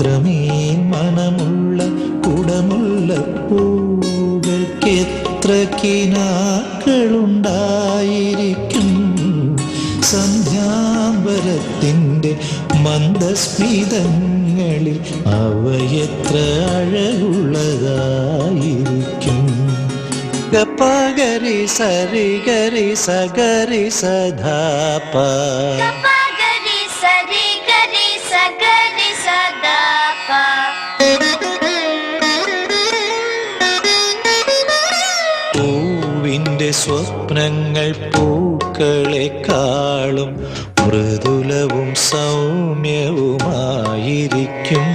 ഇത്രമേൽ മണമുള്ള കുടമുല്ലപ്പൂകൾക്കെത്ര കിനാക്കളുണ്ടായിരിക്കും. സന്ധ്യാംബരത്തിൻ്റെ മന്ദസ്മിതങ്ങളിൽ അവയെത്ര അഴകുള്ളതായിരിക്കും. ഗപഗരി സരിഗരി സഗരി സധാപ പൂവിൻ്റെ സ്വപ്നങ്ങൾ പൂക്കളെക്കാളും മൃദുലവും സൗമ്യവുമായിരിക്കും.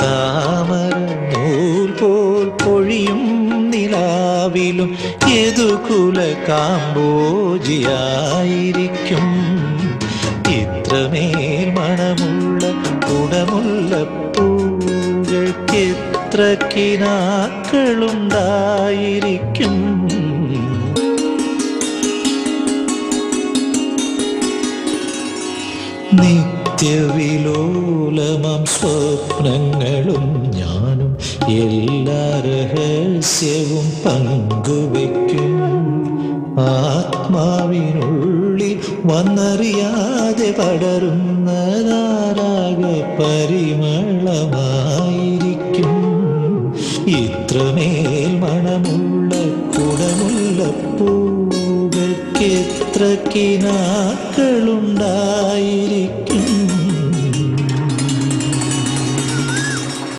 താമര നൂൽ പോൽ പൊഴിയും നിലാവിലും യദുകുല കാമ്പോജിയായിരിക്കും. ഇത്രമേൽ മണമുള്ള കുടമുല്ലപ്പൂകൾക്കെത്ര കിനാക്കളുണ്ടായിരിക്കും. നിത്യവിലോലമം സ്വപ്നങ്ങളും ഞാനും എല്ലാ രഹസ്യവും പങ്കുവയ്ക്കും. ആത്മാവിനുള്ളിൽ വന്നറിയാതെ പടരുന്നതാരാഗ പരിമളമായിരിക്കും. ഇത്രമേൽ മണമുള്ള കുടമുല്ലപ്പൂകൾക്കെത്ര കിനാക്കളുണ്ടായിരിക്കും.